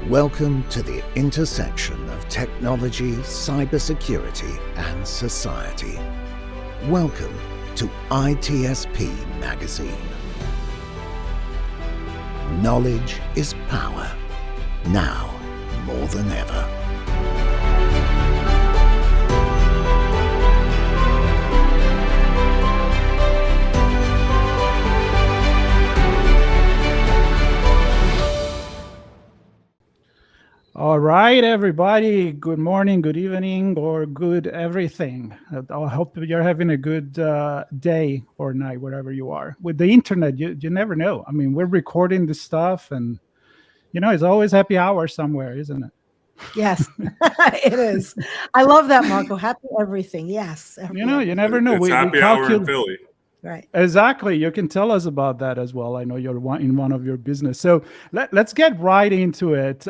Welcome to the intersection of technology, cybersecurity, and society. Welcome to ITSP Magazine. Knowledge is power, now more than ever. All right, everybody. Good morning, good evening, or good everything. I hope you're having a good day or night, wherever you are. With the internet, you never know. I mean, we're recording this stuff, and it's always happy hour somewhere, isn't it? Yes, it is. I love that, Marco. Happy everything. Yes. You never know. It's happy hour in Philly. Right. Exactly. You can tell us about that as well. I know you're in one of your business. So let's get right into it.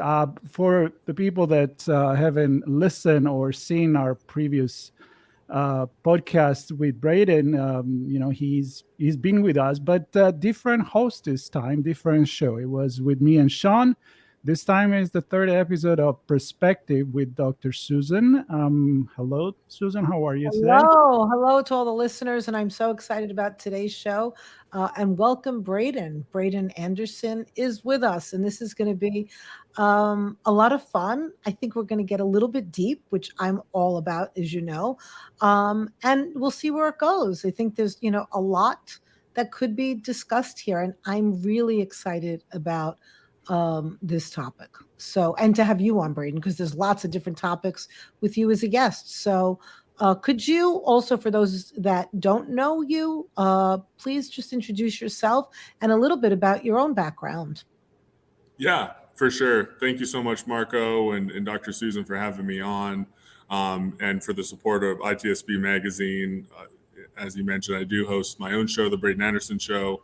For the people that haven't listened or seen our previous podcast with Braeden, he's been with us, but different host this time, different show. It was with me and Sean. This time is the third episode of Perspective with Dr. Susan. Hello, Susan. How are you today? Hello to all the listeners, and I'm so excited about today's show. And welcome, Braeden. Braeden Anderson is with us, and this is going to be a lot of fun. I think we're going to get a little bit deep, which I'm all about, as you know, and we'll see where it goes. I think there's, a lot that could be discussed here, and I'm really excited about this topic. So, and to have you on, Braeden, because there's lots of different topics with you as a guest. So, could you also, for those that don't know you, please just introduce yourself and a little bit about your own background? Yeah, for sure. Thank you so much, Marco and Dr. Susan, for having me on, and for the support of ITSPmagazine. As you mentioned, I do host my own show, the Braeden Anderson Show.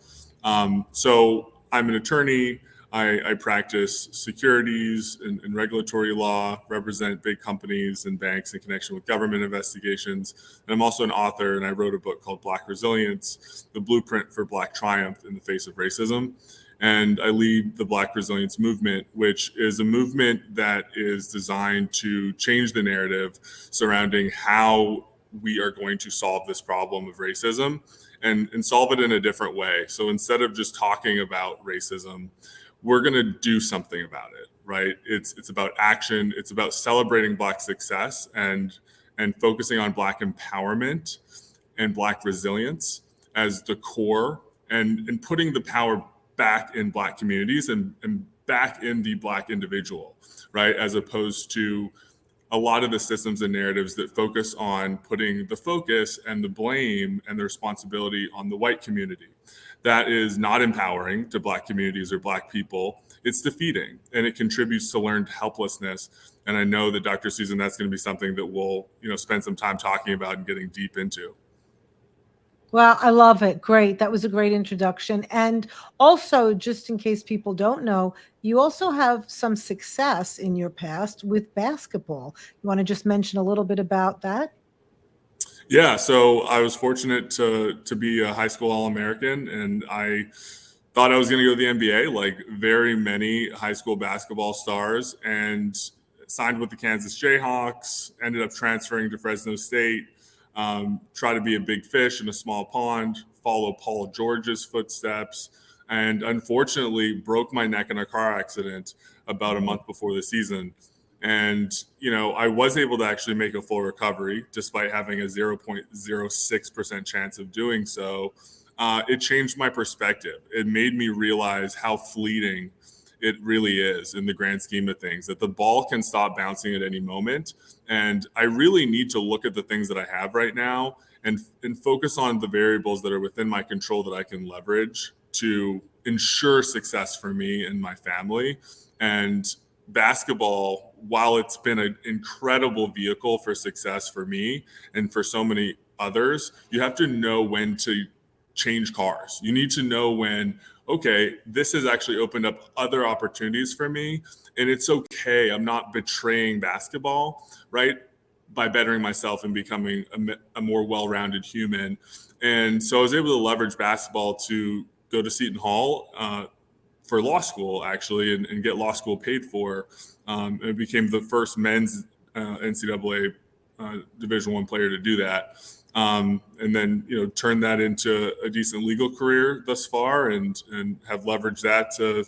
So I'm an attorney. I practice securities and regulatory law, represent big companies and banks in connection with government investigations. And I'm also an author, and I wrote a book called Black Resilience, the blueprint for Black triumph in the face of racism. And I lead the Black Resilience movement, which is a movement that is designed to change the narrative surrounding how we are going to solve this problem of racism and solve it in a different way. So instead of just talking about racism, we're going to do something about it, right? It's about action. It's about celebrating Black success and focusing on Black empowerment and Black resilience as the core, and putting the power back in Black communities and back in the Black individual, right? As opposed to a lot of the systems and narratives that focus on putting the focus and the blame and the responsibility on the white community. That is not empowering to Black communities or Black people. It's defeating, and it contributes to learned helplessness. And I know that, Dr. Susan, that's going to be something that we'll spend some time talking about and getting deep into. Well, I love it. Great. That was a great introduction. And also, just in case people don't know, you also have some success in your past with basketball. You want to just mention a little bit about that? Yeah, so I was fortunate to be a high school All-American, and I thought I was going to go to the NBA, like very many high school basketball stars, and signed with the Kansas Jayhawks, ended up transferring to Fresno State, try to be a big fish in a small pond, follow Paul George's footsteps, and unfortunately broke my neck in a car accident about a month before the season. And, I was able to actually make a full recovery despite having a 0.06% chance of doing so. It changed my perspective. It made me realize how fleeting it really is in the grand scheme of things, that the ball can stop bouncing at any moment. And I really need to look at the things that I have right now and focus on the variables that are within my control that I can leverage to ensure success for me and my family. And basketball, while it's been an incredible vehicle for success for me and for so many others, you have to know when to change cars. You need to know when, okay, this has actually opened up other opportunities for me, and it's okay. I'm not betraying basketball, right, by bettering myself and becoming a more well-rounded human. And so I was able to leverage basketball to go to Seton Hall, for law school, actually, and get law school paid for. It became the first men's NCAA Division I player to do that. And then, turn that into a decent legal career thus far, and have leveraged that to,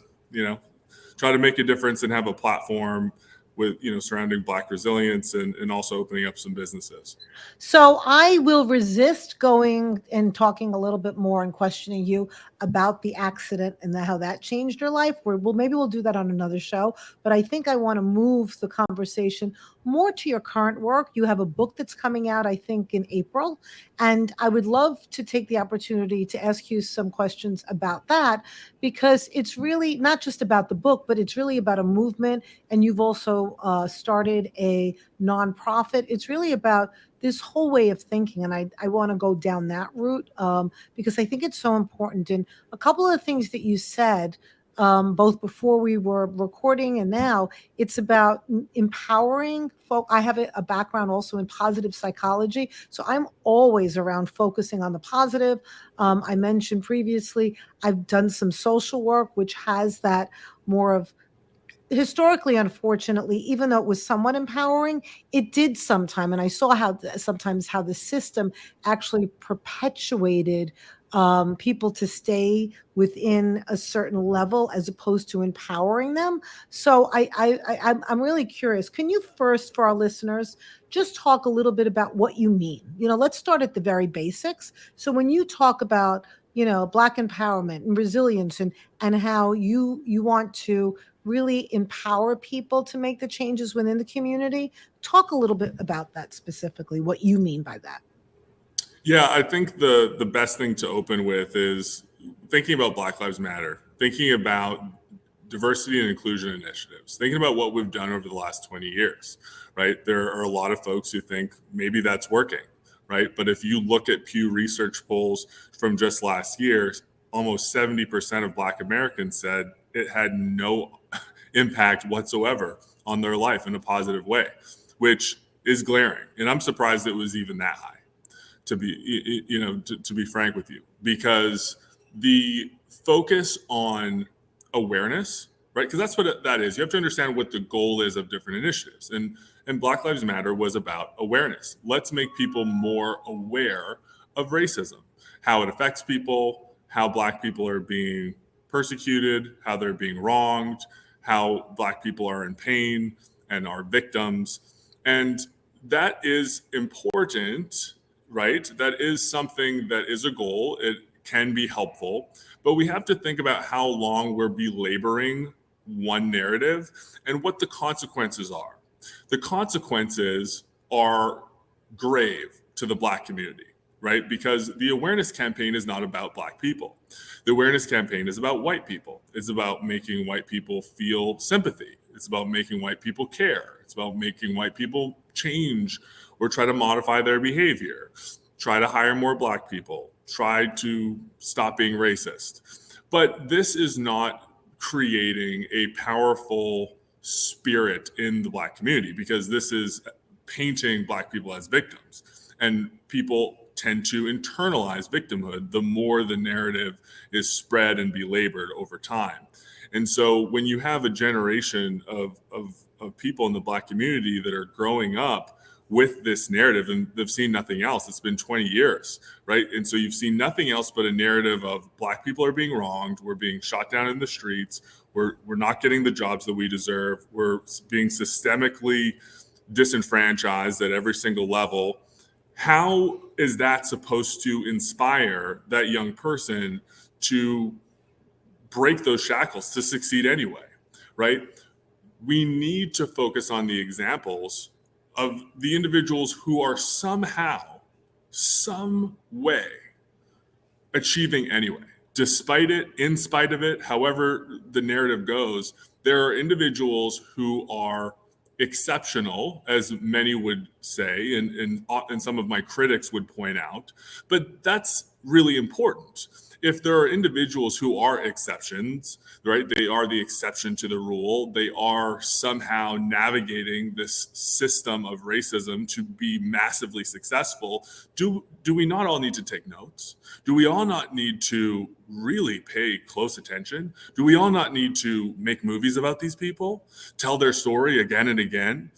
try to make a difference and have a platform with, surrounding Black resilience and also opening up some businesses. So I will resist going and talking a little bit more and questioning you about the accident and how that changed your life. Maybe we'll do that on another show. But I think I want to move the conversation more to your current work. You have a book that's coming out, I think, in April. And I would love to take the opportunity to ask you some questions about that, because it's really not just about the book, but it's really about a movement. And you've also started a nonprofit. It's really about this whole way of thinking. And I want to go down that route because I think it's so important. And a couple of things that you said, both before we were recording and now, it's about empowering folk. I have a background also in positive psychology. So I'm always around focusing on the positive. I mentioned previously, I've done some social work, which has that more of, historically, unfortunately, even though it was somewhat empowering, it did sometime. And I saw sometimes how the system actually perpetuated people to stay within a certain level as opposed to empowering them. So I'm really curious. Can you first, for our listeners, just talk a little bit about what you mean? Let's start at the very basics. So when you talk about, Black empowerment and resilience and how you want to really empower people to make the changes within the community, talk a little bit about that specifically, what you mean by that. Yeah, I think the best thing to open with is thinking about Black Lives Matter, thinking about diversity and inclusion initiatives, thinking about what we've done over the last 20 years, right? There are a lot of folks who think maybe that's working, right? But if you look at Pew Research polls from just last year, almost 70% of Black Americans said it had no impact whatsoever on their life in a positive way, which is glaring. And I'm surprised it was even that high, to be frank with you, because the focus on awareness, right? Because that's what that is. You have to understand what the goal is of different initiatives. And Black Lives Matter was about awareness. Let's make people more aware of racism, how it affects people, how Black people are being persecuted, how they're being wronged, how Black people are in pain and are victims. And that is important, right? That is something that is a goal. It can be helpful, but we have to think about how long we're belaboring one narrative and what the consequences are. The consequences are grave to the Black community, right? Because the awareness campaign is not about Black people. The awareness campaign is about white people. It's about making white people feel sympathy. It's about making white people care. It's about making white people change or try to modify their behavior, try to hire more Black people, try to stop being racist. But this is not creating a powerful spirit in the Black community, because this is painting Black people as victims. And people tend to internalize victimhood the more the narrative is spread and belabored over time. And so when you have a generation of people in the Black community that are growing up with this narrative, and they've seen nothing else, it's been 20 years, right? And so you've seen nothing else but a narrative of Black people are being wronged, we're being shot down in the streets, we're not getting the jobs that we deserve, we're being systemically disenfranchised at every single level. How is that supposed to inspire that young person to break those shackles, to succeed anyway, right? We need to focus on the examples of the individuals who are somehow, some way, achieving anyway. Despite it, in spite of it, however the narrative goes, there are individuals who are exceptional, as many would say, and some of my critics would point out, but that's really important. If there are individuals who are exceptions, right, they are the exception to the rule, they are somehow navigating this system of racism to be massively successful, do we not all need to take notes? Do we all not need to really pay close attention? Do we all not need to make movies about these people, tell their story again and again,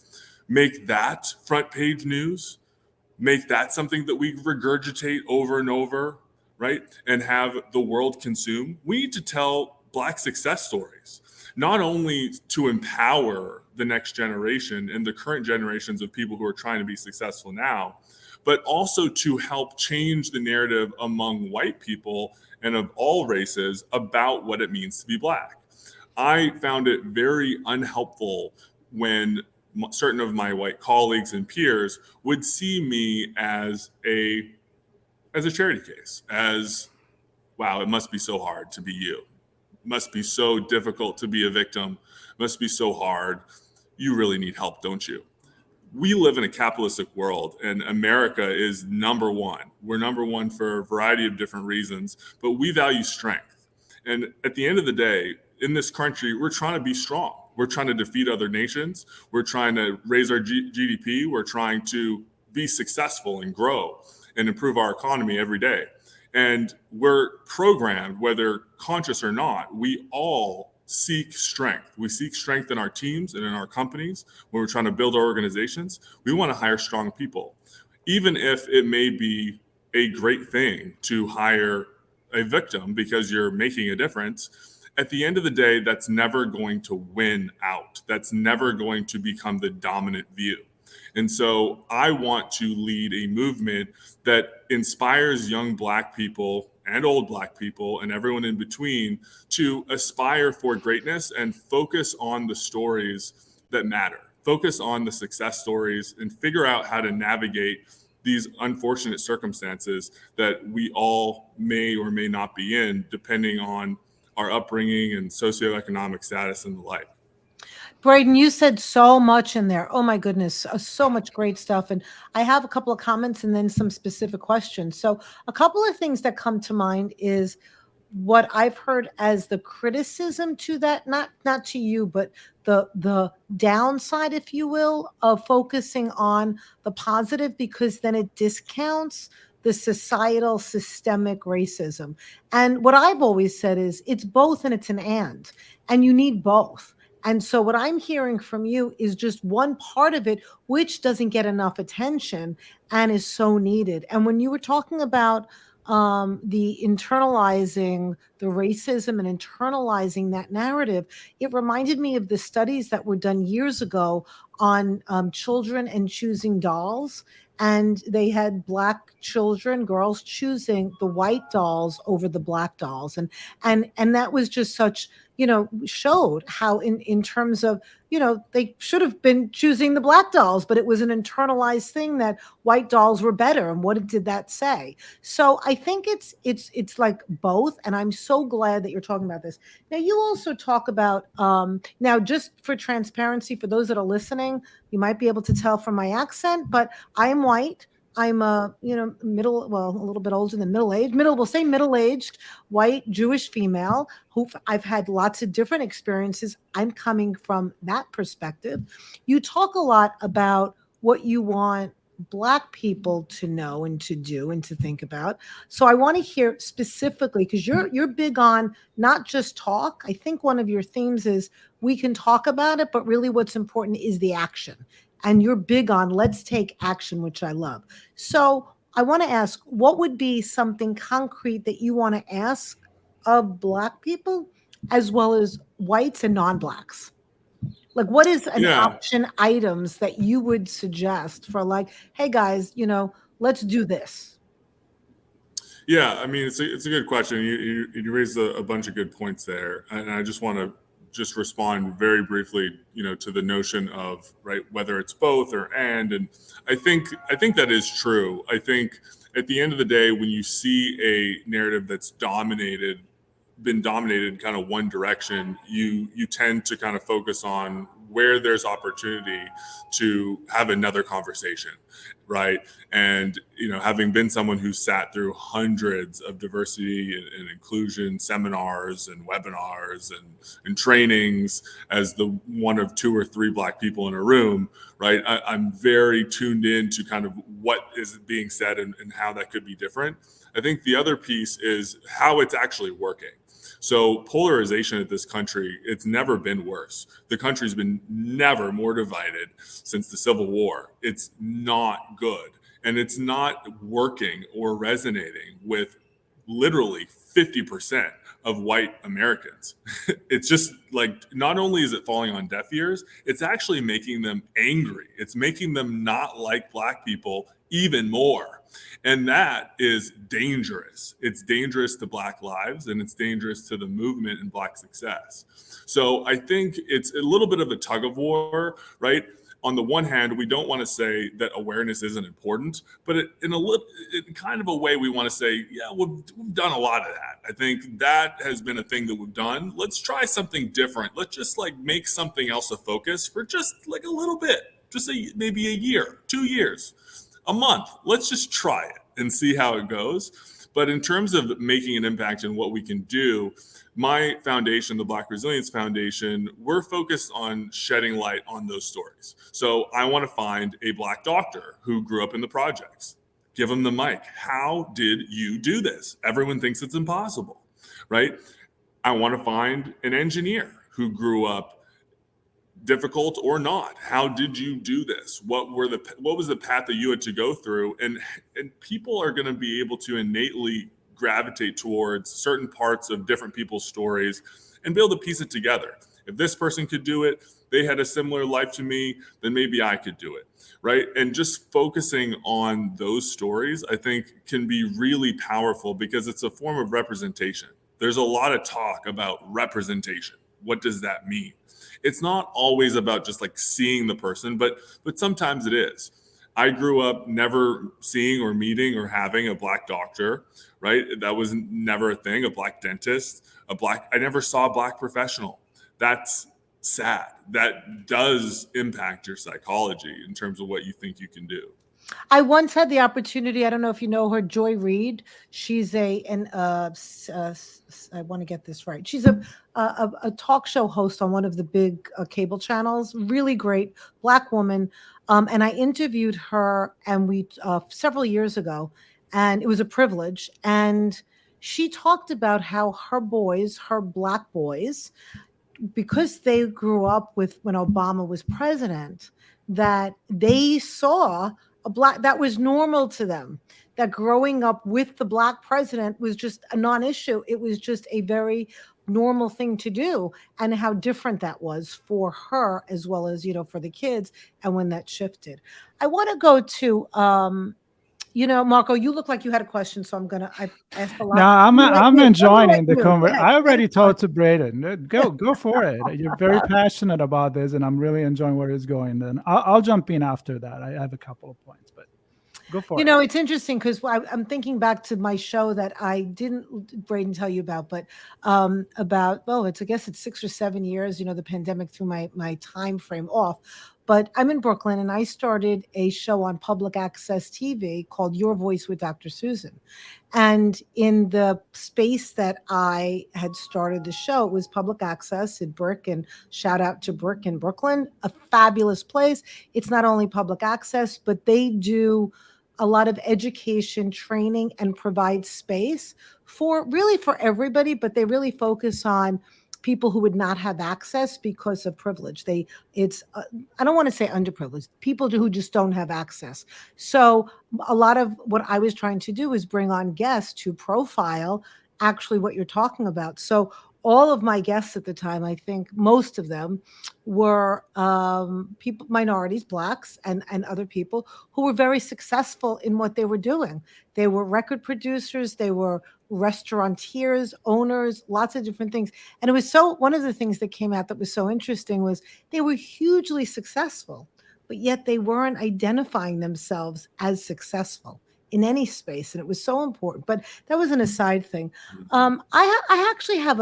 make that front page news, make that something that we regurgitate over and over, right? And have the world consume? We need to tell Black success stories, not only to empower the next generation and the current generations of people who are trying to be successful now, but also to help change the narrative among white people and of all races about what it means to be Black. I found it very unhelpful when certain of my white colleagues and peers would see me as a charity case, as, wow, it must be so hard to be you. It must be so difficult to be a victim. It must be so hard. You really need help, don't you? We live in a capitalistic world, and America is number one. We're number one for a variety of different reasons, but we value strength. And at the end of the day, in this country, we're trying to be strong. We're trying to defeat other nations. We're trying to raise our GDP. We're trying to be successful and grow and improve our economy every day. And we're programmed, whether conscious or not, we all seek strength. We seek strength in our teams and in our companies. When we're trying to build our organizations, we want to hire strong people. Even if it may be a great thing to hire a victim because you're making a difference, at the end of the day, that's never going to win out. That's never going to become the dominant view. And so I want to lead a movement that inspires young Black people and old Black people and everyone in between to aspire for greatness and focus on the stories that matter. Focus on the success stories and figure out how to navigate these unfortunate circumstances that we all may or may not be in, depending on our upbringing and socioeconomic status and the like. Braeden, you said so much in there. Oh my goodness, so much great stuff. And I have a couple of comments and then some specific questions. So a couple of things that come to mind is what I've heard as the criticism to that, not to you, but the downside, if you will, of focusing on the positive, because then it discounts the societal systemic racism. And what I've always said is it's both and it's an and you need both. And so what I'm hearing from you is just one part of it, which doesn't get enough attention and is so needed. And when you were talking about the internalizing the racism and internalizing that narrative, it reminded me of the studies that were done years ago on children and choosing dolls. And they had Black children, girls choosing the white dolls over the Black dolls. And that was just such, showed how in terms of, they should have been choosing the Black dolls, but it was an internalized thing that white dolls were better. And what did that say? So I think it's like both. And I'm so glad that you're talking about this. Now, you also talk about, now just for transparency, for those that are listening, you might be able to tell from my accent, but I am white. I'm a, a little bit older than middle-aged, white Jewish female who I've had lots of different experiences. I'm coming from that perspective. You talk a lot about what you want Black people to know and to do and to think about. So I want to hear specifically, because you're big on not just talk. I think one of your themes is we can talk about it, but really what's important is the action. And you're big on let's take action, which I love. So I want to ask, what would be something concrete that you want to ask of Black people as well as whites and non-Blacks? Like, what is an option items that you would suggest for like, hey guys, let's do this? Yeah, I mean, it's a good question. You raised a bunch of good points there. And I just want to respond very briefly, to the notion of, right, whether it's both or and I think that is true. I think at the end of the day, when you see a narrative that's been dominated kind of one direction, you tend to kind of focus on where there's opportunity to have another conversation, right? And, having been someone who sat through hundreds of diversity and inclusion seminars and webinars and trainings as the one of 2 or 3 Black people in a room, right? I'm very tuned in to kind of what is being said and how that could be different. I think the other piece is how it's actually working. So polarization at this country, it's never been worse. The country's been never more divided since the Civil War. It's not good. And it's not working or resonating with literally 50% of white Americans. It's just like, not only is it falling on deaf ears, it's actually making them angry. It's making them not like Black people even more. And that is dangerous. It's dangerous to Black lives, and it's dangerous to the movement and Black success. So I think it's a little bit of a tug of war, right? On the one hand, we don't want to say that awareness isn't important, but in kind of a way, we want to say, yeah, we've done a lot of that. I think that has been a thing that we've done. Let's try something different. Let's just make something else a focus for just a little bit, just maybe a year, 2 years, a month. Let's just try it and see how it goes. But in terms of making an impact and what we can do, my foundation, the Black Resilience Foundation, we're focused on shedding light on those stories. So I want to find a Black doctor who grew up in the projects. Give them the mic. How did you do this? Everyone thinks it's impossible, right? I want to find an engineer who grew up difficult or not. How did you do this? What was the path that you had to go through? And people are going to be able to innately gravitate towards certain parts of different people's stories and be able to piece it together. If this person could do it, they had a similar life to me, then maybe I could do it, right? And just focusing on those stories, I think, can be really powerful because it's a form of representation. There's a lot of talk about representation. What does that mean? It's not always about just seeing the person, but sometimes it is. I grew up never seeing or meeting or having a Black doctor, right? That was never a thing. A Black dentist, I never saw a Black professional. That's sad. That does impact your psychology in terms of what you think you can do. I once had the opportunity, I don't know if you know her, Joy Reid. She's I want to get this right. She's a talk show host on one of the big cable channels, really great Black woman. And I interviewed her and several years ago, and it was a privilege. And she talked about how her Black boys, because they grew up with when Obama was president, that they saw that was normal to them, that growing up with the Black president was just a non-issue. It was just a very normal thing to do, and how different that was for her as well as, for the kids, and when that shifted. I want to go to, Marco, you look like you had a question, so I asked a lot. No, I'm enjoying the conversation. I already talked to Braeden. Go for it. You're very passionate about this, and I'm really enjoying where it's going. Then I'll jump in after that. I have a couple of points, but go for it. It's interesting because I'm thinking back to my show that I didn't, Braeden, tell you about, but I guess it's 6 or 7 years. The pandemic threw my time frame off. But I'm in Brooklyn, and I started a show on public access TV called Your Voice with Dr. Susan. And in the space that I had started the show, it was public access at Burke, and shout out to Burke in Brooklyn, a fabulous place. It's not only public access, but they do a lot of education, training, and provide space for everybody, but they really focus on people who would not have access because of privilege. I don't want to say underprivileged, people who just don't have access. So a lot of what I was trying to do is bring on guests to profile actually what you're talking about. So all of my guests at the time, I think most of them were people, minorities, Blacks, and other people who were very successful in what they were doing. They were record producers, they were restaurateurs, owners, lots of different things. And it was one of the things that came out that was so interesting was they were hugely successful, but yet they weren't identifying themselves as successful in any space. And it was so important, but that was an aside thing. I actually have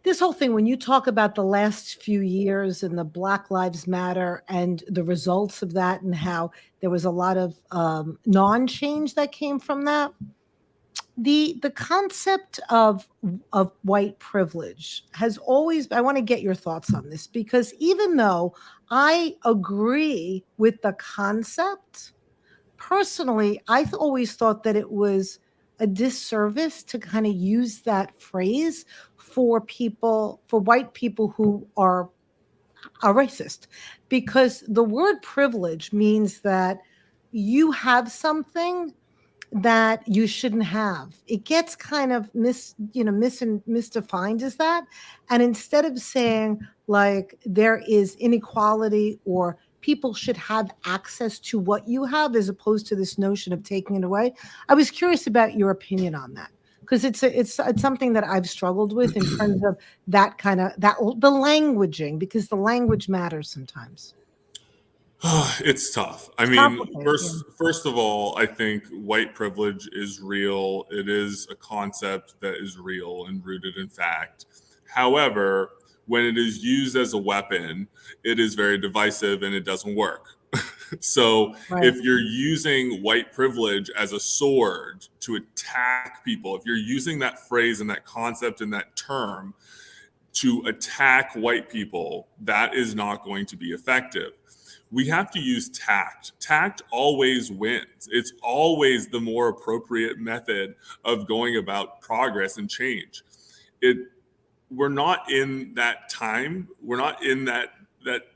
this whole thing, when you talk about the last few years and the Black Lives Matter and the results of that, and how there was a lot of non-change that came from that, the concept of white privilege has always, I want to get your thoughts on this, because even though I agree with the concept, personally, I've always thought that it was a disservice to kind of use that phrase for people, for white people who are racist, because the word privilege means that you have something that you shouldn't have. It gets kind of misdefined as that. And instead of saying like there is inequality or people should have access to what you have, as opposed to this notion of taking it away, I was curious about your opinion on that, because it's something that I've struggled with in terms of that kind of the languaging, because the language matters sometimes. It's tough. I It's mean, complicated. first of all, I think white privilege is real. It is a concept that is real and rooted in fact. However, when it is used as a weapon, it is very divisive and it doesn't work. So Right. if you're using white privilege as a sword to attack people, if you're using that phrase and that concept and that term to attack white people, that is not going to be effective. We have to use tact. Tact always wins. It's always the more appropriate method of going about progress and change. We're not in that time. We're not in that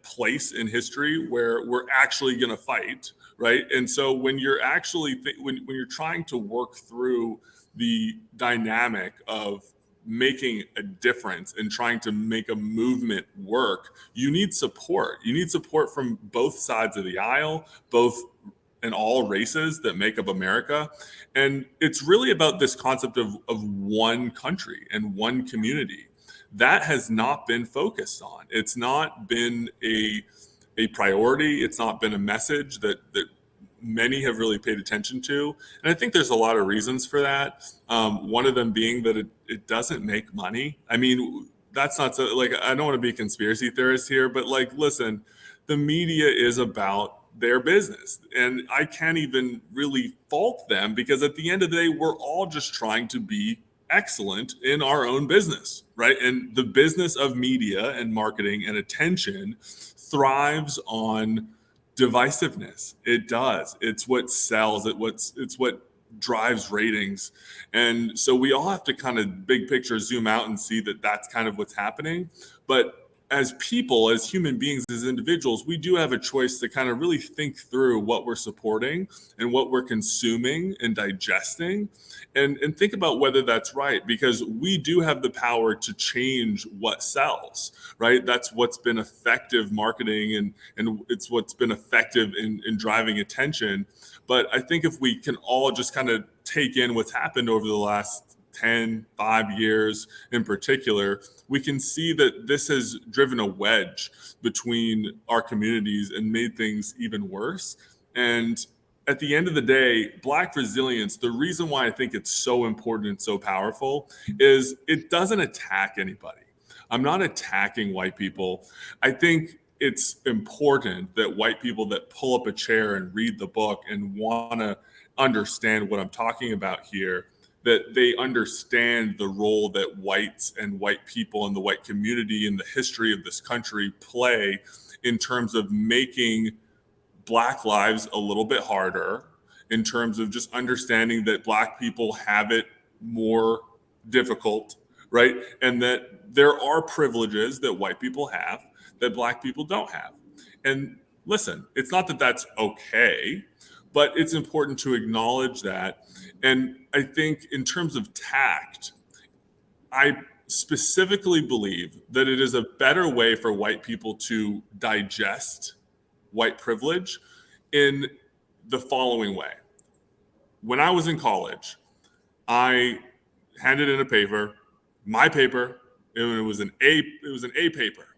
place in history where we're actually going to fight, right? And so when you're actually when you're trying to work through the dynamic of making a difference and trying to make a movement work, you need support. You need support from both sides of the aisle, both and all races that make up America. And it's really about this concept of one country and one community. That has not been focused on. It's not been a priority. It's not been a message that many have really paid attention to. And I think there's a lot of reasons for that. One of them being that it doesn't make money. I mean, that's not so, like, I don't want to be a conspiracy theorist here, but like, listen, the media is about their business. And I can't even really fault them, because at the end of the day, we're all just trying to be excellent in our own business, right? And the business of media and marketing and attention thrives on divisiveness. It does. It's what sells. It's what drives ratings. And so we all have to kind of big picture zoom out and see that that's kind of what's happening. But as people, as human beings, as individuals, we do have a choice to kind of really think through what we're supporting and what we're consuming and digesting, and think about whether that's right, because we do have the power to change what sells, right? That's what's been effective marketing, and it's what's been effective in driving attention. But I think if we can all just kind of take in what's happened over the last 5 years in particular, we can see that this has driven a wedge between our communities and made things even worse. And at the end of the day, Black resilience, the reason why I think it's so important and so powerful is it doesn't attack anybody. I'm not attacking white people. I think it's important that white people that pull up a chair and read the book and want to understand what I'm talking about here, that they understand the role that whites and white people and the white community in the history of this country play in terms of making Black lives a little bit harder, in terms of just understanding that Black people have it more difficult, right? And that there are privileges that white people have that Black people don't have. And listen, it's not that that's okay, but it's important to acknowledge that. And I think in terms of tact, I specifically believe that it is a better way for white people to digest white privilege in the following way. When I was in college, I handed in a paper, my paper, and it was an A paper.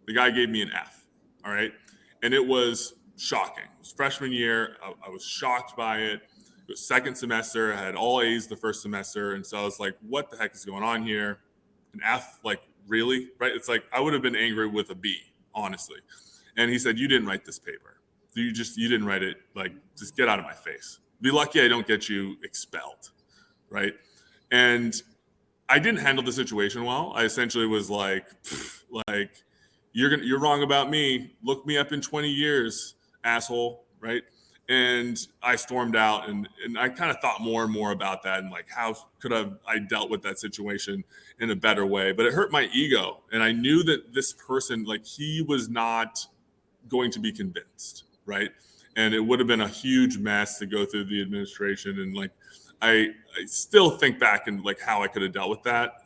The guy gave me an F, all right? And it was shocking. It was freshman year. I was shocked by it. It was second semester. I had all A's the first semester. And so I was like, what the heck is going on here? an F, like really, right? It's like, I would have been angry with a B, honestly. And he said, you didn't write this paper. You didn't write it. Like, just get out of my face. Be lucky I don't get you expelled, right? And I didn't handle the situation well. I essentially was like, you're wrong about me. Look me up in 20 years, asshole, right? And I stormed out, and I kind of thought more and more about that, and like, how could I dealt with that situation in a better way? But it hurt my ego, and I knew that this person, like, he was not going to be convinced, right? And it would have been a huge mess to go through the administration, and like, I still think back and like how I could have dealt with that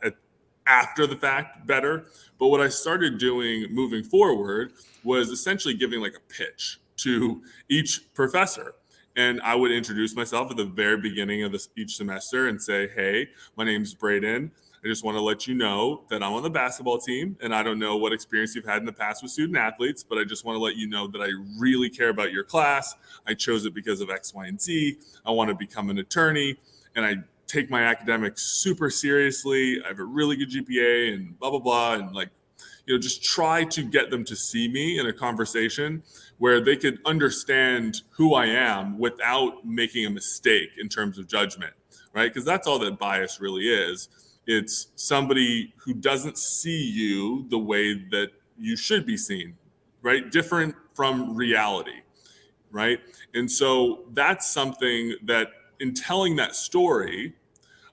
after the fact better. But what I started doing moving forward was essentially giving like a pitch to each professor. And I would introduce myself at the very beginning of each semester and say, hey, my name's Braeden. I just want to let you know that I'm on the basketball team, and I don't know what experience you've had in the past with student athletes, but I just want to let you know that I really care about your class. I chose it because of X, Y, and Z. I want to become an attorney, and I take my academics super seriously. I have a really good GPA and blah, blah, blah. And like, just try to get them to see me in a conversation where they could understand who I am without making a mistake in terms of judgment, right? Because that's all that bias really is. It's somebody who doesn't see you the way that you should be seen, right? Different from reality, right? And so that's something that, in telling that story,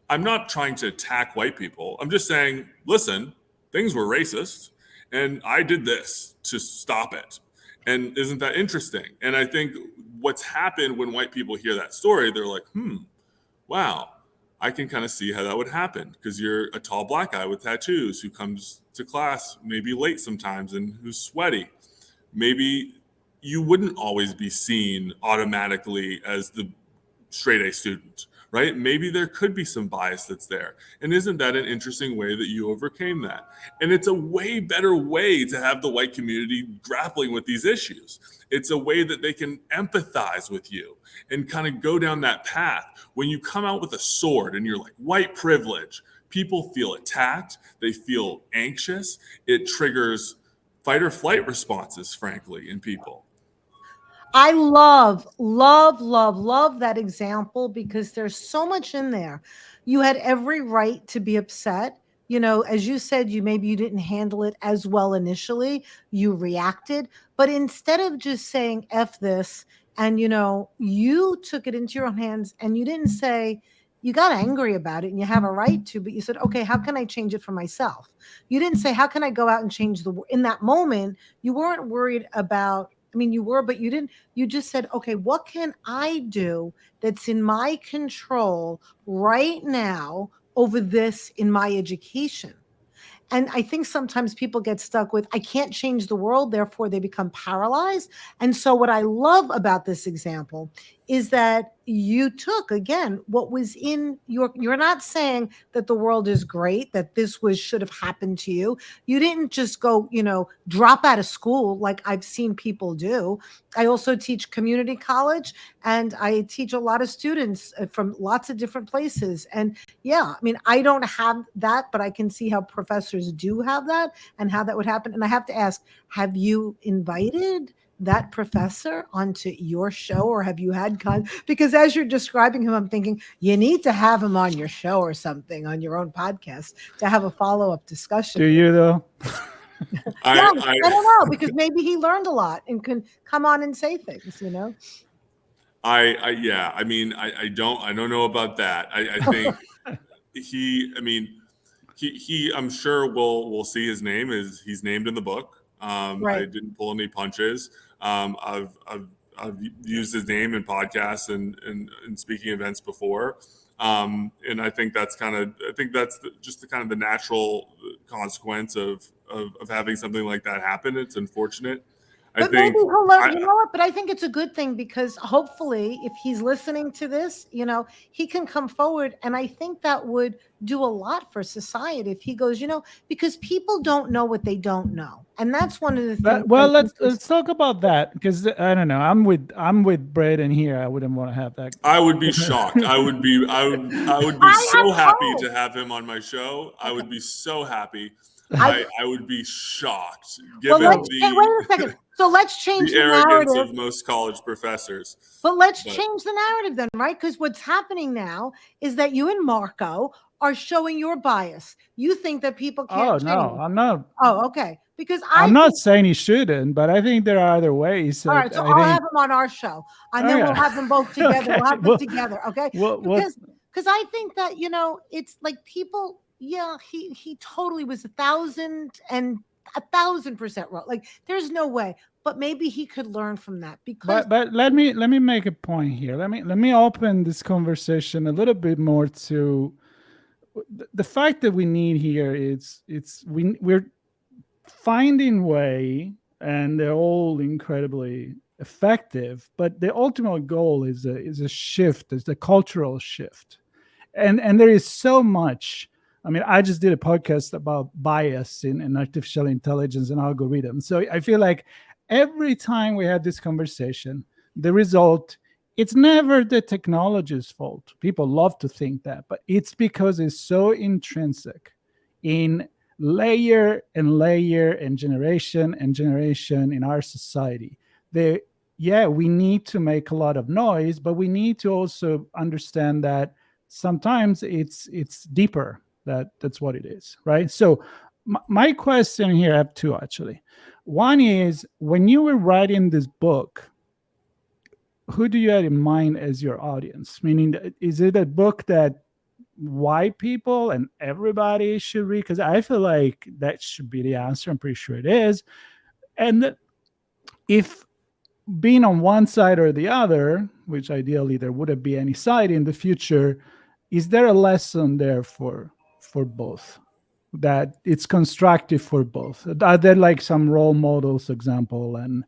I'm not trying to attack white people. I'm just saying, listen, things were racist, and I did this to stop it. And isn't that interesting? And I think what's happened when white people hear that story, they're like, wow, I can kind of see how that would happen, because you're a tall black guy with tattoos who comes to class maybe late sometimes and who's sweaty. Maybe you wouldn't always be seen automatically as the straight A student, right? Maybe there could be some bias that's there. And isn't that an interesting way that you overcame that? And it's a way better way to have the white community grappling with these issues. It's a way that they can empathize with you and kind of go down that path. When you come out with a sword and you're like, white privilege, people feel attacked, they feel anxious. It triggers fight or flight responses, frankly, in people. I love, love, love, love that example, because there's so much in there. You had every right to be upset. As you said, maybe you didn't handle it as well initially. You reacted, but instead of just saying F this, and you took it into your own hands, and you didn't say, you got angry about it and you have a right to, but you said, okay, how can I change it for myself? You didn't say, how can I go out and change in that moment? You weren't worried about, you were, but you didn't. You just said, okay, what can I do that's in my control right now over this in my education? And I think sometimes people get stuck with, I can't change the world, therefore they become paralyzed. And so what I love about this example is that you took, again, what was in you're not saying that the world is great, that this should have happened to you. You didn't just go, drop out of school like I've seen people do. I also teach community college, and I teach a lot of students from lots of different places. And yeah, I don't have that, but I can see how professors do have that and how that would happen. And I have to ask, have you invited that professor onto your show, or have you had because as you're describing him, I'm thinking you need to have him on your show or something, on your own podcast, to have a follow-up discussion. Do you though? I don't know, because maybe he learned a lot and can come on and say things, I don't know about that. I think he I'm sure we'll see his name he's named in the book. Right. I didn't pull any punches. I've used his name in podcasts and speaking events before. And I think that's just the kind of the natural consequence of having something like that happen. It's unfortunate. But maybe he'll learn, you know what? But I think it's a good thing because hopefully if he's listening to this, he can come forward. And I think that would do a lot for society if he goes, because people don't know what they don't know. And that's one of the things. Well, let's talk about that because I don't know. I'm with Braeden here. I wouldn't want to have that. I would be shocked. I would be so happy to have him on my show. I would be so happy. I would be shocked given wait a second. So let's change the arrogance narrative of most college professors. But let's change the narrative then, right? Because what's happening now is that you and Marco are showing your bias. You think that people can't change. No, I'm not. Oh, okay. Because I'm not saying he shouldn't, but I think there are other ways. All right, so I'll have him on our show, and then we'll have them both together. Okay. We'll have them together, okay? Because I think that it's like people. Yeah, he totally was 1,000% wrong. Like, there's no way. But maybe he could learn from that because. But let me make a point here. Let me open this conversation a little bit more to the fact that we need here. We're finding way, and they're all incredibly effective. But the ultimate goal is a shift. Is the cultural shift, and there is so much. I mean, I just did a podcast about bias in artificial intelligence and algorithms. So I feel like every time we have this conversation, the result, it's never the technology's fault. People love to think that, but it's because it's so intrinsic in layer and layer and generation in our society. We need to make a lot of noise, but we need to also understand that sometimes it's deeper. That's what it is, right? So my question here, I have two actually. One is, when you were writing this book, who do you have in mind as your audience? Meaning, is it a book that white people and everybody should read? Because I feel like that should be the answer. I'm pretty sure it is. And if being on one side or the other, which ideally there wouldn't be any side in the future, is there a lesson there for both, that it's constructive for both? Are there like some role models example? And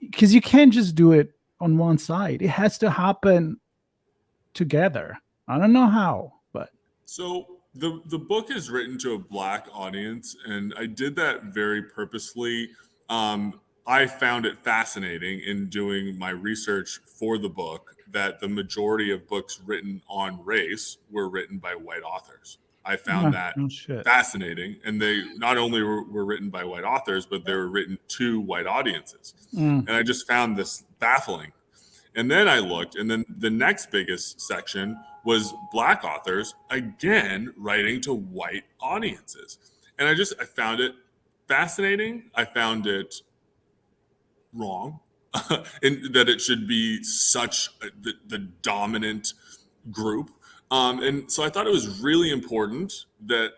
because you can't just do it on one side, it has to happen together. I don't know how, but so the book is written to a Black audience, and I did that very purposely. I found it fascinating in doing my research for the book that the majority of books written on race were written by white authors. I found that fascinating. And they not only were written by white authors, but they were written to white audiences. And I just found this baffling. And then I looked, and then the next biggest section was Black authors, again, writing to white audiences. And I found it fascinating. I found it wrong, and that it should be such the dominant group. And so I thought it was really important that,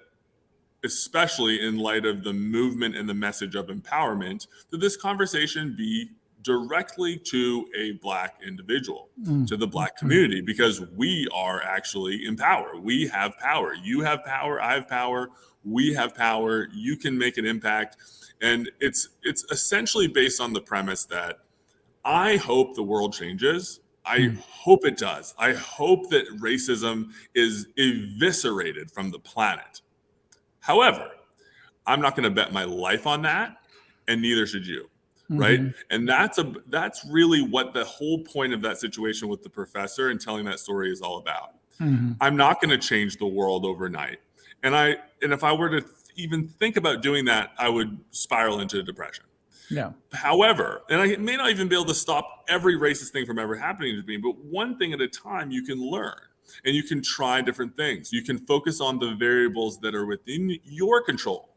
especially in light of the movement and the message of empowerment, that this conversation be directly to a Black individual, to the Black community, because we are actually in power. We have power. You have power. I have power. We have power. You can make an impact. And it's essentially based on the premise that I hope the world changes. I hope it does. I hope that racism is eviscerated from the planet. However, I'm not going to bet my life on that, and neither should you. Right. And that's really what the whole point of that situation with the professor and telling that story is all about. I'm not going to change the world overnight. And if I were to even think about doing that, I would spiral into depression. Yeah. However, and I may not even be able to stop every racist thing from ever happening to me, but one thing at a time you can learn, and you can try different things. You can focus on the variables that are within your control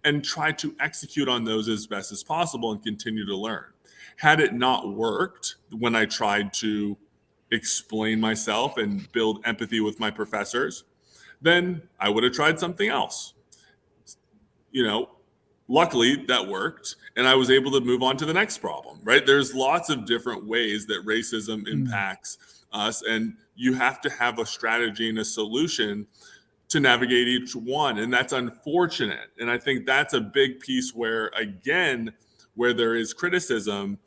and try to execute on those as best as possible and continue to learn. Had it not worked when I tried to explain myself and build empathy with my professors, then I would have tried something else. Luckily that worked, and I was able to move on to the next problem, right? There's lots of different ways that racism impacts us, and you have to have a strategy and a solution to navigate each one. And that's unfortunate. And I think that's a big piece where, again, where there is criticism,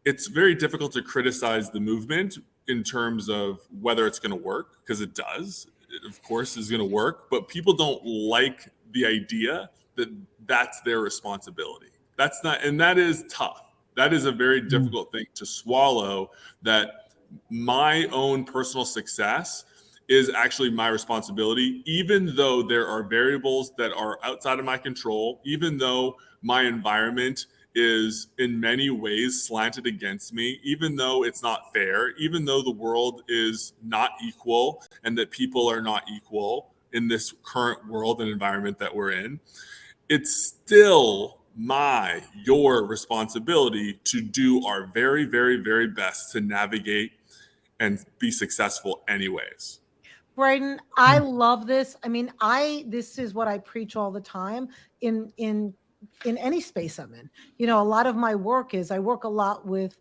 it's very difficult to criticize the movement in terms of whether it's going to work, because it does. It, of course, is going to work, but people don't like the idea that that's their responsibility. That's not, and that is tough. That is a very difficult thing to swallow, that my own personal success is actually my responsibility, even though there are variables that are outside of my control, even though my environment is in many ways slanted against me, even though it's not fair, even though the world is not equal and that people are not equal in this current world and environment that we're in. It's still your responsibility to do our very, very, very best to navigate and be successful anyways. Braeden, I love this. I mean, this is what I preach all the time in any space I'm in. You know, a lot of my work is, I work a lot with,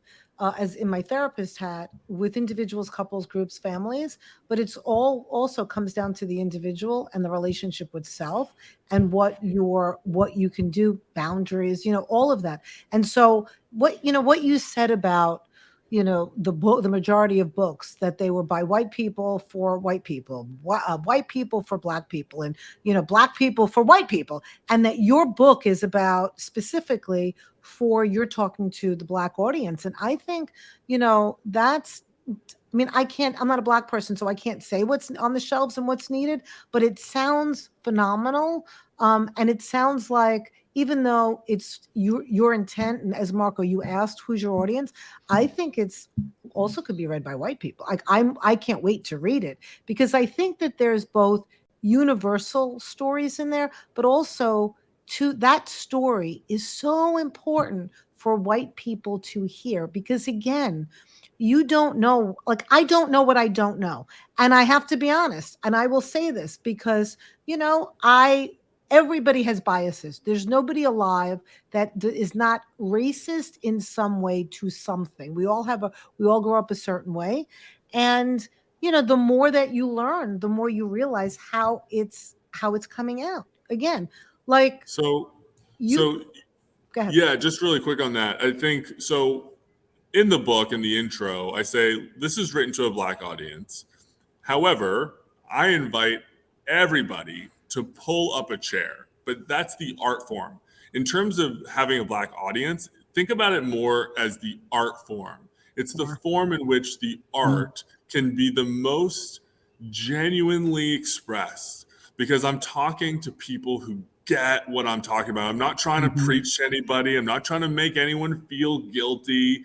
as in my therapist hat, with individuals, couples, groups, families, but it's all also comes down to the individual and the relationship with self and what you can do, boundaries, you know, all of that. And so what you said about, you know, the majority of books, that they were by white people for white people, white people for black people, and, you know, black people for white people, and that your book is about specifically for, you're talking to the black audience. And I think, you know, I'm not a black person, so I can't say what's on the shelves and what's needed, but it sounds phenomenal. And it sounds like, even though it's your intent, and as Marco, you asked who's your audience, I think it's also could be read by white people. Like I can't wait to read it, because I think that there's both universal stories in there, but also that story is so important for white people to hear, because again, you don't know, like I don't know what I don't know. And I have to be honest, and I will say this because, you know, everybody has biases. There's nobody alive that is not racist in some way to something. We all grow up a certain way. And, you know, the more that you learn, the more you realize how it's coming out. Again, like go ahead. Yeah, just really quick on that. I think so. In the book, in the intro, I say this is written to a black audience. However, I invite everybody to pull up a chair, but that's the art form. In terms of having a black audience, think about it more as the art form. It's the form in which the art can be the most genuinely expressed, because I'm talking to people who get what I'm talking about. I'm not trying to preach to anybody. I'm not trying to make anyone feel guilty.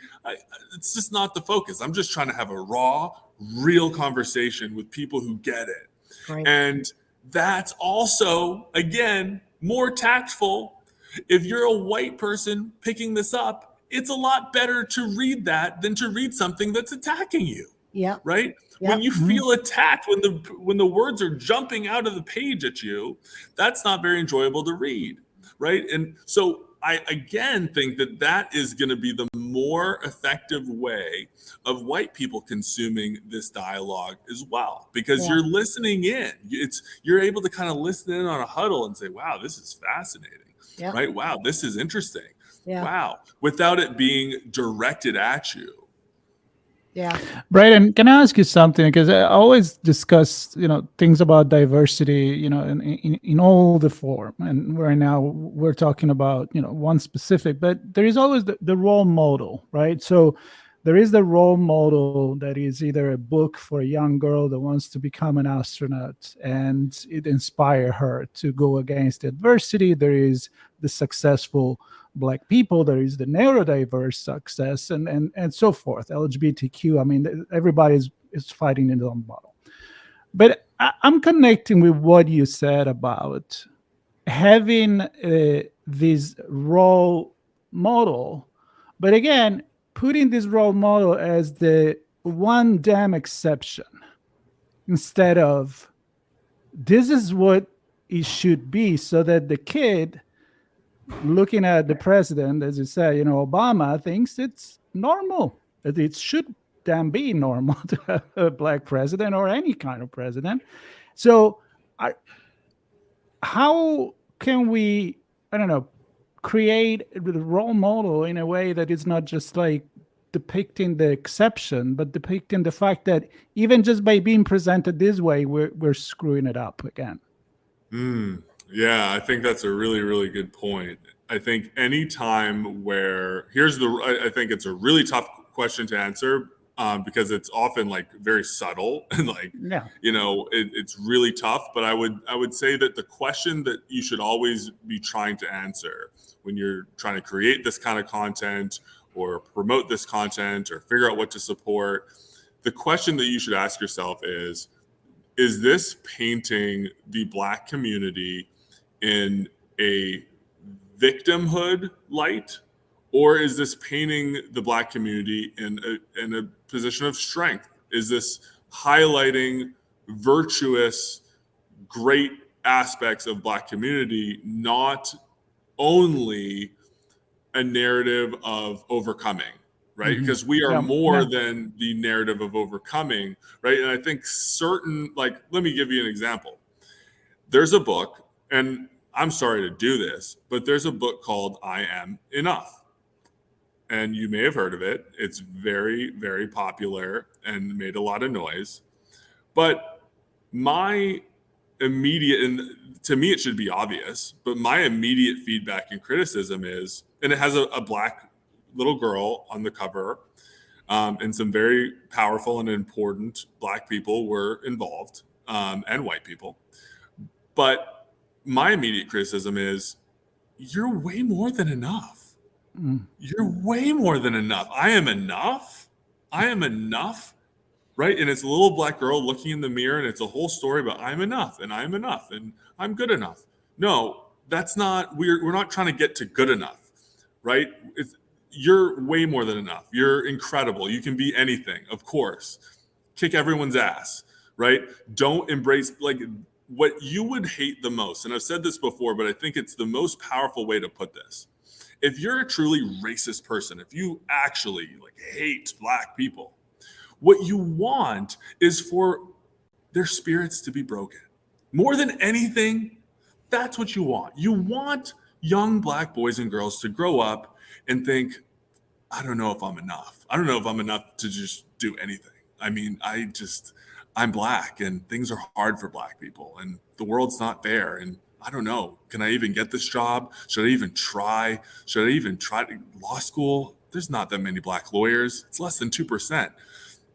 It's just not the focus. I'm just trying to have a raw, real conversation with people who get it. Right. And that's also, again, more tactful. If you're a white person picking this up, it's a lot better to read that than to read something that's attacking you. Yeah. Right? Yep. When you feel attacked, when the words are jumping out of the page at you, that's not very enjoyable to read, right? And so I again think that is going to be the more effective way of white people consuming this dialogue as well, because you're listening in. You're able to kind of listen in on a huddle and say, "Wow, this is fascinating," right? "Wow, this is interesting." Wow, without it being directed at you. Yeah. Braeden, can I ask you something? Because I always discuss, you know, things about diversity, you know, in all the form. And right now we're talking about, you know, one specific, but there is always the role model, right? So there is the role model that is either a book for a young girl that wants to become an astronaut and it inspires her to go against adversity. There is the successful Black people, there is the neurodiverse success, and so forth, LGBTQ. I mean, everybody is fighting in their own battle. But I'm connecting with what you said about having this role model, but again, putting this role model as the one damn exception instead of this is what it should be, so that the kid looking at the president, as you say, you know, Obama thinks it's normal. It should damn be normal to have a Black president or any kind of president. So how can we, I don't know, create a role model in a way that is not just like depicting the exception, but depicting the fact that even just by being presented this way, we're screwing it up again. Yeah, I think that's a really, really good point. I think any time where I think it's a really tough question to answer because it's often like very subtle and like, Yeah. it's really tough. But I would say that the question that you should always be trying to answer when you're trying to create this kind of content or promote this content or figure out what to support, the question that you should ask yourself is this painting the Black community in a victimhood light, or is this painting the Black community in a position of strength? Is this highlighting virtuous, great aspects of Black community, not only a narrative of overcoming, right? Mhm. Because we are Yeah, more yeah. than the narrative of overcoming, right? And I think let me give you an example. There's a book, and I'm sorry to do this, but there's a book called I Am Enough. And you may have heard of it. It's very, very popular and made a lot of noise. But my immediate, and to me it should be obvious, but my immediate feedback and criticism is, and it has a Black little girl on the cover, and some very powerful and important Black people were involved, and white people. But my immediate criticism is, you're way more than enough. You're way more than enough. I am enough. I am enough. Right. And it's a little Black girl looking in the mirror, and it's a whole story about I'm enough and I'm enough and I'm good enough. No, that's not, we're not trying to get to good enough. Right. You're way more than enough. You're incredible. You can be anything, of course. Kick everyone's ass. Right. Don't embrace, like, what you would hate the most. And I've said this before, but I think it's the most powerful way to put this. If you're a truly racist person, if you actually hate Black people, what you want is for their spirits to be broken. More than anything, that's what you want. You want young Black boys and girls to grow up and think, I don't know if I'm enough. I don't know if I'm enough to just do anything. I mean, I'm Black and things are hard for Black people and the world's not fair. And I don't know, can I even get this job? Should I even try? Should I even try law school? There's not that many Black lawyers. It's less than 2%.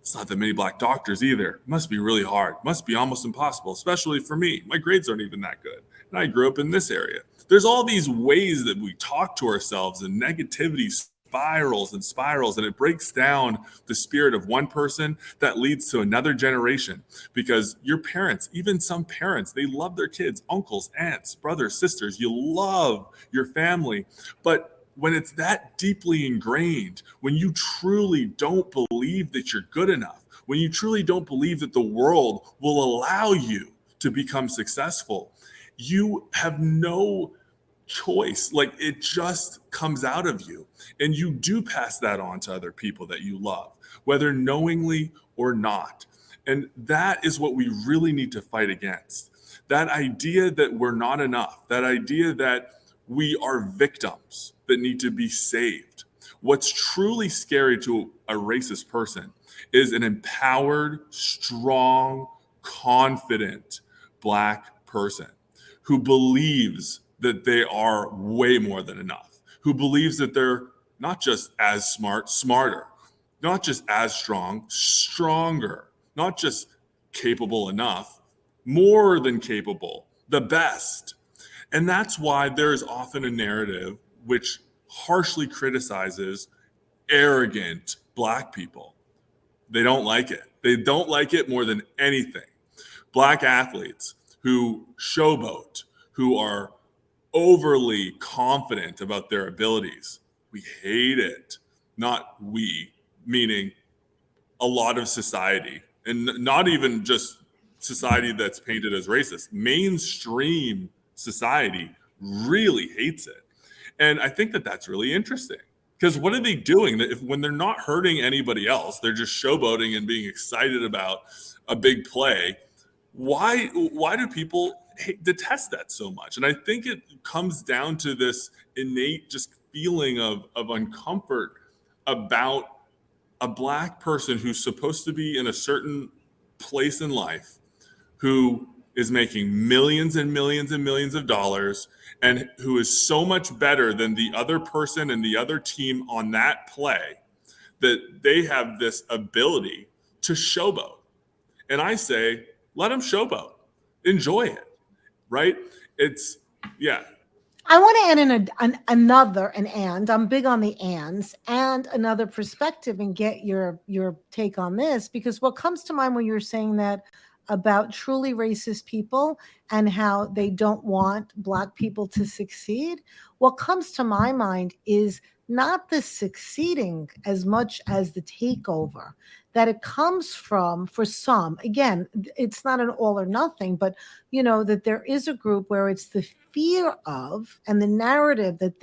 It's not that many Black doctors either. It must be really hard. It must be almost impossible, especially for me. My grades aren't even that good. And I grew up in this area. There's all these ways that we talk to ourselves, and negativity spirals, and it breaks down the spirit of one person that leads to another generation. Because your parents, even some parents, they love their kids, uncles, aunts, brothers, sisters. You love your family. But when it's that deeply ingrained, when you truly don't believe that you're good enough, when you truly don't believe that the world will allow you to become successful, you have no choice. Like, it just comes out of you, and you do pass that on to other people that you love, whether knowingly or not. And that is what we really need to fight against. That idea that we're not enough, that idea that we are victims that need to be saved. What's truly scary to a racist person is an empowered, strong, confident Black person who believes that they are way more than enough, who believes that they're not just as smart, smarter, not just as strong, stronger, not just capable enough, more than capable, the best. And that's why there is often a narrative which harshly criticizes arrogant Black people. They don't like it. They don't like it more than anything. Black athletes who showboat, who are overly confident about their abilities. We hate it. Not we, meaning a lot of society, and not even just society that's painted as racist. Mainstream society really hates it. And I think that that's really interesting, because what are they doing? When they're not hurting anybody else, they're just showboating and being excited about a big play. Why do people detest that so much. And I think it comes down to this innate just feeling of uncomfort about a Black person who's supposed to be in a certain place in life, who is making millions and millions and millions of dollars, and who is so much better than the other person and the other team on that play, that they have this ability to showboat. And I say, let them showboat. Enjoy it, right? It's, yeah. I want to add in and I'm big on the ands, and another perspective, and get your take on this, because what comes to mind when you're saying that about truly racist people and how they don't want Black people to succeed, what comes to my mind is not the succeeding as much as the takeover that it comes from. For some, again, it's not an all or nothing, but that there is a group where it's the fear of and the narrative that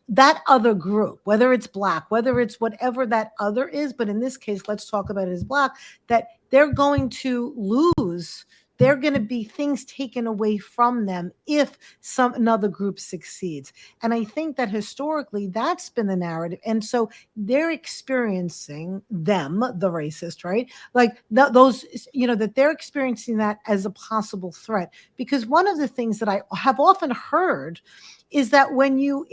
that other group, whether it's Black, whether it's whatever that other is, but in this case, let's talk about it as Black, that they're going to lose. They're going to be things taken away from them if another group succeeds. And I think that historically that's been the narrative. And so they're experiencing the racist, right? Like those, that they're experiencing that as a possible threat. Because one of the things that I have often heard is that when you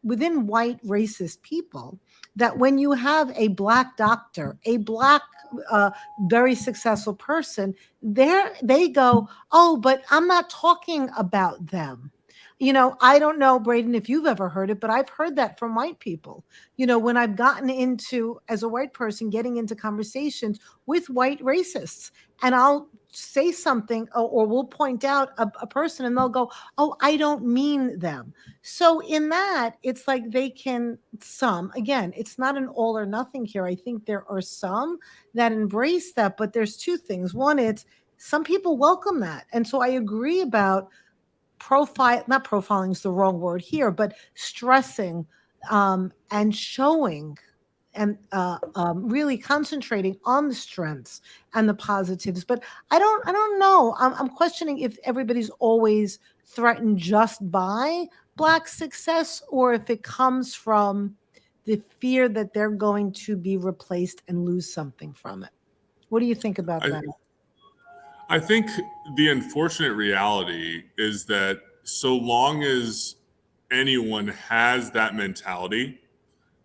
within white racist people, that when you have a Black doctor, a Black very successful person, they go, oh, but I'm not talking about them. I don't know, Braeden, if you've ever heard it, but I've heard that from white people. When I've gotten into, as a white person, getting into conversations with white racists, and I'll say something, or we'll point out a person, and they'll go, oh, I don't mean them. So in that, it's like again, it's not an all or nothing here. I think there are some that embrace that, but there's two things. One, it's some people welcome that. And so I agree about not profiling is the wrong word here, but stressing and showing and really concentrating on the strengths and the positives. But I don't know. I'm questioning if everybody's always threatened just by Black success, or if it comes from the fear that they're going to be replaced and lose something from it. What do you think about that? I think the unfortunate reality is that so long as anyone has that mentality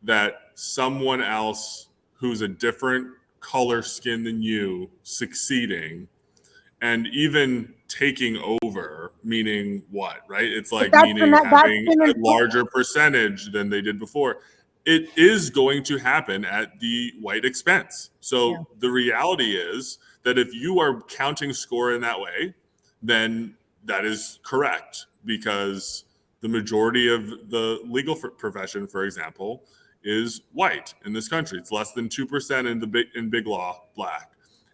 that someone else who's a different color skin than you succeeding and even taking over, meaning what, right? It's like meaning having a larger percentage than they did before. It is going to happen at the white expense. So the reality is that if you are counting score in that way, then that is correct, because the majority of the legal profession, for example, is white in this country. It's less than 2% in big law Black.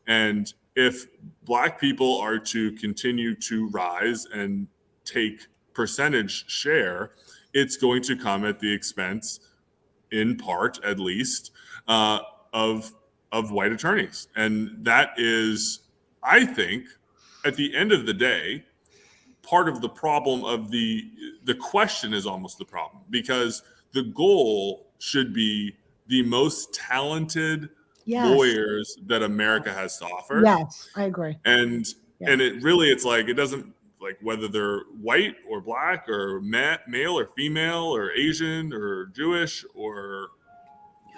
And if Black people are to continue to rise and take percentage share, it's going to come at the expense, in part at least, of white attorneys. And that is, I think, at the end of the day, part of the problem of the question is almost the problem, because the goal should be the most talented lawyers that America has to offer. Yes, I agree. And it really, it's like, it doesn't, like, whether they're white or Black or male or female or Asian or Jewish, or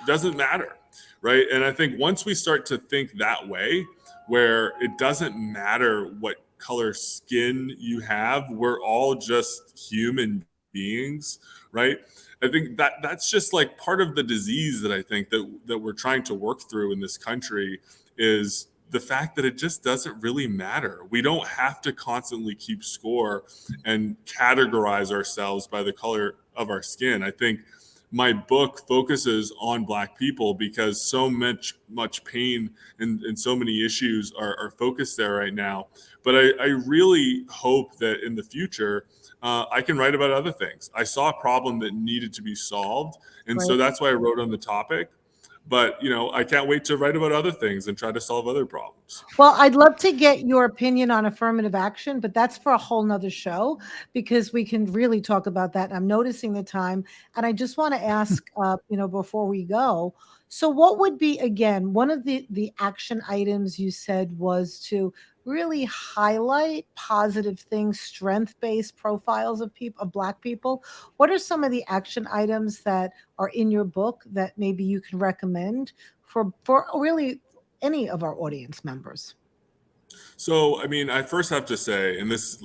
doesn't matter, right? And I think once we start to think that way, where it doesn't matter what color skin you have, we're all just human beings, right? I think that's just like part of the disease that I think that we're trying to work through in this country, is the fact that it just doesn't really matter. We don't have to constantly keep score and categorize ourselves by the color of our skin. I think my book focuses on Black people because so much pain and so many issues are focused there right now. But I really hope that in the future, I can write about other things. I saw a problem that needed to be solved. And so that's why I wrote on the topic. but I can't wait to write about other things and try to solve other problems. Well, I'd love to get your opinion on affirmative action, but that's for a whole nother show because we can really talk about that. I'm noticing the time, and I just want to ask, before we go. So, what would be again one of the action items you said was to really highlight positive things, strength-based profiles of people, of Black people? What are some of the action items that are in your book that maybe you can recommend for really any of our audience members? So, I first have to say, and this,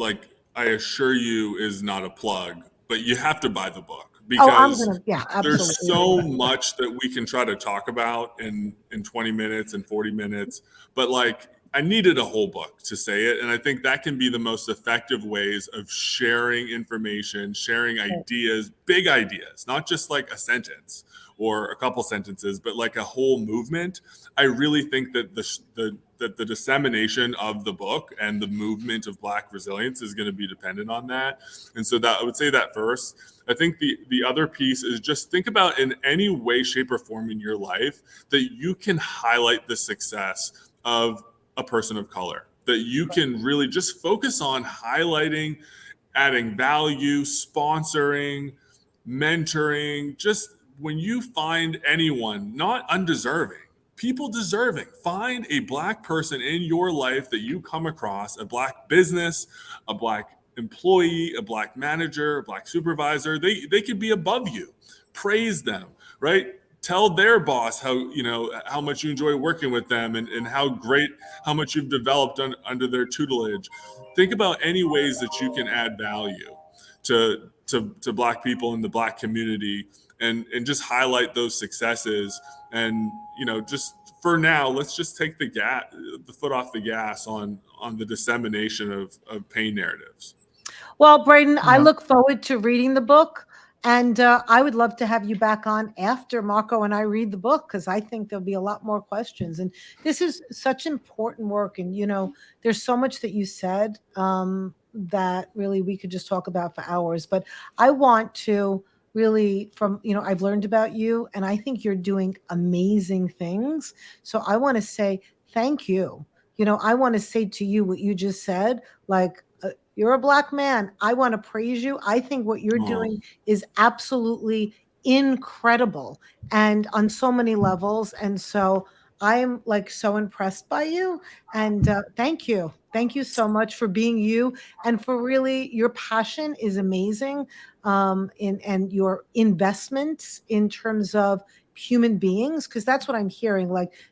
I assure you, is not a plug, but you have to buy the book Oh, I'm because gonna, yeah, there's absolutely. so much that we can try to talk about in 20 minutes and 40 minutes, but I needed a whole book to say it. And I think that can be the most effective ways of sharing information, sharing ideas, big ideas, not just like a sentence or a couple sentences, but like a whole movement. I really think that the dissemination of the book and the movement of Black resilience is going to be dependent on that. And so that I would say that first. I think the other piece is just think about in any way, shape, or form in your life that you can highlight the success of a person of color, that you can really just focus on highlighting, adding value, sponsoring, mentoring. Just when you find anyone not undeserving, people deserving, find a Black person in your life that you come across, a Black business, a Black employee, a Black manager, a Black supervisor. They could be above you. Praise them, right? Tell their boss how much you enjoy working with them and how much you've developed under their tutelage. Think about any ways that you can add value to Black people in the Black community and just highlight those successes. And just for now, let's just take the foot off the gas on the dissemination of pain narratives. Well, Braeden, I look forward to reading the book. And I would love to have you back on after Marco and I read the book, because I think there'll be a lot more questions. And this is such important work. And, there's so much that you said that really we could just talk about for hours. But I want to really I've learned about you, and I think you're doing amazing things. So I want to say thank you. I want to say to you what you just said, you're a Black man. I want to praise you. I think what you're doing is absolutely incredible and on so many levels. And so I'm so impressed by you. And thank you. Thank you so much for being you, and for really your passion is amazing. And your investments in terms of human beings, because that's what I'm hearing.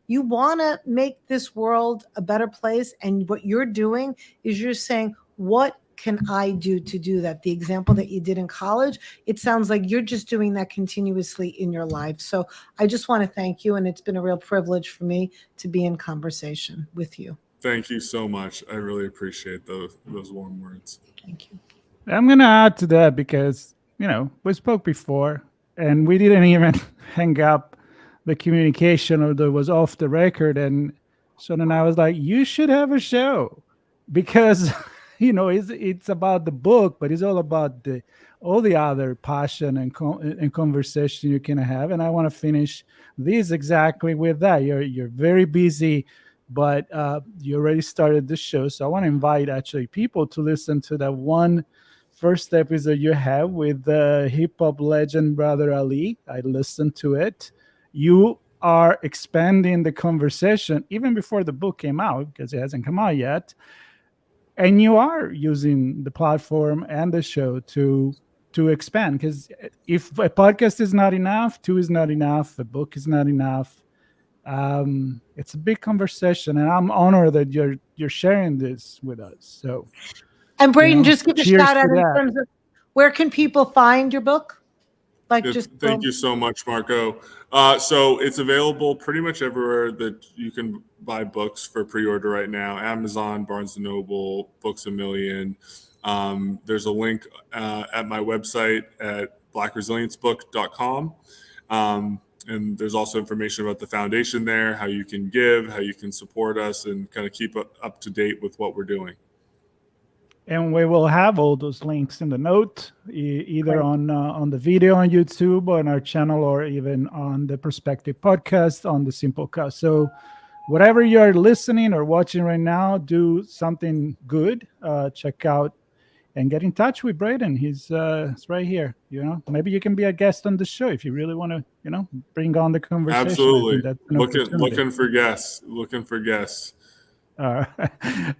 You want to make this world a better place. And what you're doing is you're saying, what can I do to do that? The example that you did in college, it sounds like you're just doing that continuously in your life. So I just want to thank you. And it's been a real privilege for me to be in conversation with you. Thank you so much. I really appreciate those warm words. Thank you. I'm going to add to that because, we spoke before and we didn't even hang up the communication, or there was off the record. And so then I was like, you should have a show because it's about the book, but it's all about all the other passion and conversation you can have. And I want to finish this exactly with that. You're very busy, but you already started the show. So I want to invite actually people to listen to that one first episode you have with the hip hop legend Brother Ali. I listened to it. You are expanding the conversation even before the book came out, because it hasn't come out yet. And you are using the platform and the show to expand, because if a podcast is not enough, 2 is not enough, a book is not enough. It's a big conversation, and I'm honored that you're sharing this with us. So, and Braeden, just give a shout out in terms of where can people find your book? Thank you so much, Marco. So it's available pretty much everywhere that you can buy books for pre-order right now. Amazon, Barnes & Noble, Books A Million. There's a link at my website at blackresiliencebook.com. And there's also information about the foundation there, how you can give, how you can support us, and kind of keep up to date with what we're doing. And we will have all those links in the note, either on the video on YouTube, on our channel, or even on the Perspective podcast on the Simplecast. So whatever you're listening or watching right now, do something good. Check out and get in touch with Braeden. He's right here. Maybe you can be a guest on the show if you really want to, bring on the conversation. Absolutely. Looking for guests. I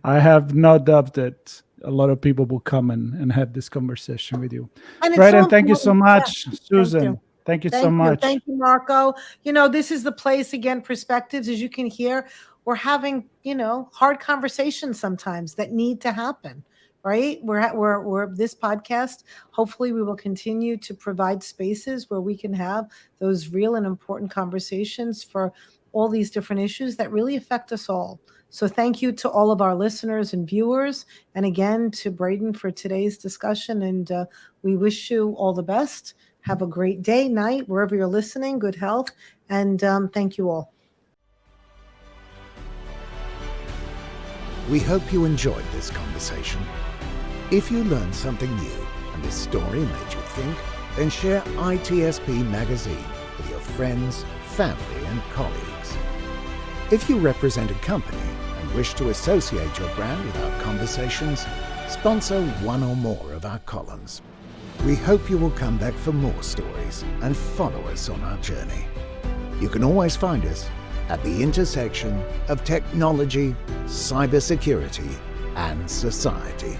have no doubt that a lot of people will come and have this conversation with you. Braeden, thank you so much. Susan, thank you so much. Thank you, Marco. This is the place, again, Perspectives. As you can hear, we're having, hard conversations sometimes that need to happen. Right? We're this podcast. Hopefully we will continue to provide spaces where we can have those real and important conversations for all these different issues that really affect us all. So thank you to all of our listeners and viewers. And again, to Braeden for today's discussion. And we wish you all the best. Have a great day, night, wherever you're listening. Good health. And thank you all. We hope you enjoyed this conversation. If you learned something new and this story made you think, then share ITSP Magazine with your friends, family, and colleagues. If you represent a company and wish to associate your brand with our conversations, sponsor one or more of our columns. We hope you will come back for more stories and follow us on our journey. You can always find us at the intersection of technology, cybersecurity, and society.